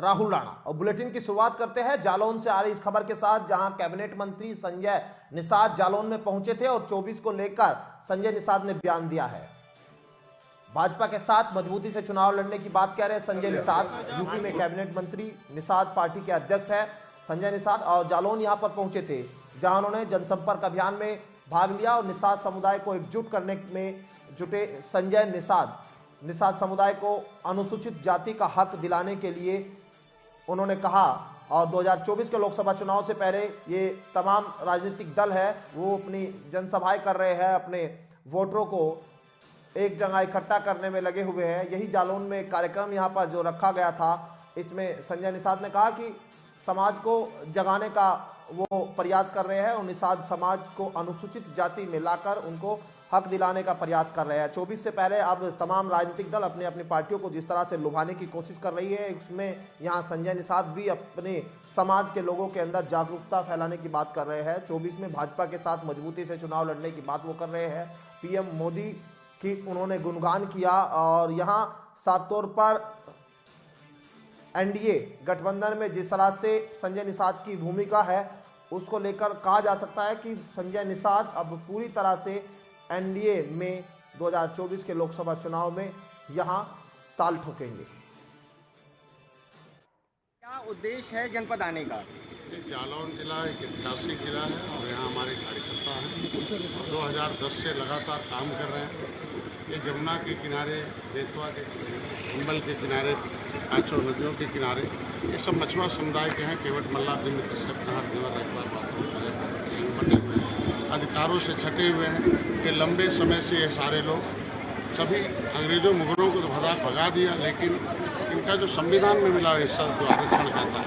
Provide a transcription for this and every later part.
राहुल राणा। और बुलेटिन की शुरुआत करते हैं जालौन से आ रही इस खबर के साथ, जहां कैबिनेट मंत्री संजय निषाद जालौन में पहुंचे थे और 24 को लेकर संजय निषाद ने बयान दिया है। भाजपा के साथ मजबूती से चुनाव लड़ने की बात कह रहे हैं संजय निषाद। यूपी में कैबिनेट मंत्री निषाद पार्टी के अध्यक्ष है संजय निषाद, और जालौन यहां पर पहुंचे थे, जहां उन्होंने जनसंपर्क अभियान में भाग लिया और निषाद समुदाय को एकजुट करने में जुटे संजय निषाद समुदाय को अनुसूचित जाति का हक दिलाने के लिए उन्होंने कहा। और 2024 के लोकसभा चुनाव से पहले ये तमाम राजनीतिक दल है वो अपनी जनसभाएं कर रहे हैं, अपने वोटरों को एक जगह इकट्ठा करने में लगे हुए हैं। यही जालौन में कार्यक्रम यहाँ पर जो रखा गया था, इसमें संजय निषाद ने कहा कि समाज को जगाने का वो प्रयास कर रहे हैं और निषाद समाज को अनुसूचित जाति में लाकर उनको हक दिलाने का प्रयास कर रहे हैं। 24 से पहले अब तमाम राजनीतिक दल अपनी अपनी पार्टियों को जिस तरह से लुभाने की कोशिश कर रही है, इसमें यहाँ संजय निषाद भी अपने समाज के लोगों के अंदर जागरूकता फैलाने की बात कर रहे हैं। 24 में भाजपा के साथ मजबूती से चुनाव लड़ने की बात वो कर रहे हैं। पीएम मोदी की उन्होंने गुणगान किया और यहाँ साफ तौर पर एनडीए गठबंधन में जिस तरह से संजय निषाद की भूमिका है उसको लेकर कहा जा सकता है कि संजय निषाद अब पूरी तरह से एनडीए में 2024 के लोकसभा चुनाव में यहां ताल ठोकेंगे। क्या उद्देश्य है जनपद आने का? जालौन जिला एक ऐतिहासिक जिला है और यहाँ हमारे कार्यकर्ता हैं 2010 से लगातार काम कर रहे हैं। ये जमुना के किनारे, बेतवा के, अंबल के किनारे, पांचों नदियों के किनारे, ये सब मछुआ समुदाय के हैं। केवट मल्ला, बिंद कश्यप, कहार, देवर, रैतवार, बटे हुए हैं, अधिकारों से छटे हुए हैं। ये लंबे समय से ये सारे लोग सभी अंग्रेजों मुगलों को तो भगा दिया, लेकिन इनका जो संविधान में मिला हिस्सा जो आरक्षण का था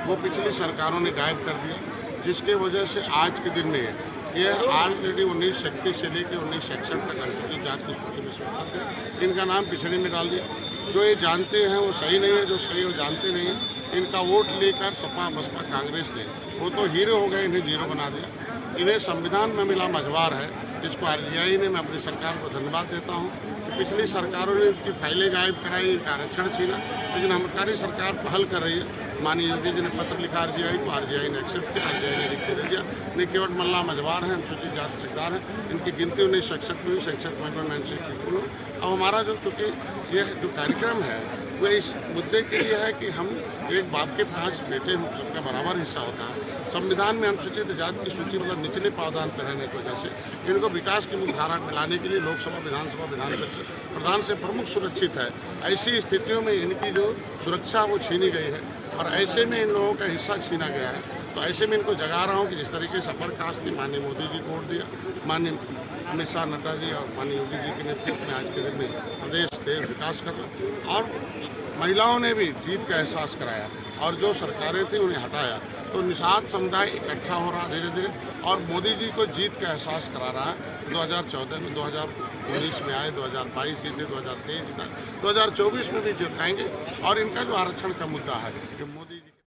वो पिछली सरकारों ने गायब कर दिया, जिसके वजह से आज के दिन में ये ऑलरेडी 1931 से लेकर 1961 तक अनुसूचित जाति की सूची में से थे। इनका नाम पिछड़े में डाल दिया। जो ये जानते हैं वो सही नहीं है, जो सही वो जानते नहीं हैं। इनका वोट लेकर सपा बसपा कांग्रेस ने वो तो हीरो हो गए, इन्हें जीरो बना दिया। इन्हें संविधान में मिला मझवार है, जिसको आरजीआई ने, मैं अपनी सरकार को धन्यवाद देता हूँ कि पिछली सरकारों ने इनकी फाइलें गायब कराई, इनका आरक्षण छीना, लेकिन हमारी सरकार पहल कर रही है। माननीय योगी जी ने पत्र लिखा आरजीआई को, आरजीआई ने एक्सेप्ट किया, आरजीआई ने लिख के दे दिया। नहीं, केवट मल्ला मझवार हैं, अनुसूचित जाति सरकार है, इनकी गिनती 1961 में 1961 में। अब हमारा जो चूँकि यह जो कार्यक्रम है वो इस मुद्दे के लिए है कि हम एक बाप के 5 बेटे हम सबका बराबर हिस्सा होता है। संविधान में अनुसूचित जाति की सूची मतलब निचले पावदान पर रहने की वजह से इनको विकास की मुख्य धारा में लाने के लिए लोकसभा, विधानसभा, विधान परिषद प्रधान से प्रमुख सुरक्षित है। ऐसी स्थितियों में इनकी जो सुरक्षा वो छीनी गई है और ऐसे में इन लोगों का हिस्सा छीना गया है। तो ऐसे में इनको जगा रहा हूँ कि जिस तरीके से अपर कास्ट ने माननीय मोदी जी को वोट दिया, माननीय अमित शाह, नड्डा जी और माननीय योगी जी के नेतृत्व में आज के दिन में प्रदेश देश विकास कर रहा, और महिलाओं ने भी जीत का एहसास कराया और जो सरकारें थी उन्हें हटाया। तो निषाद समुदाय इकट्ठा हो रहा धीरे धीरे और मोदी जी को जीत का एहसास करा रहा है। 2014 में, 2019 में आए, 2022 जीते, 2023 जीता, 2024 में भी जिताएंगे। और इनका जो आरक्षण का मुद्दा है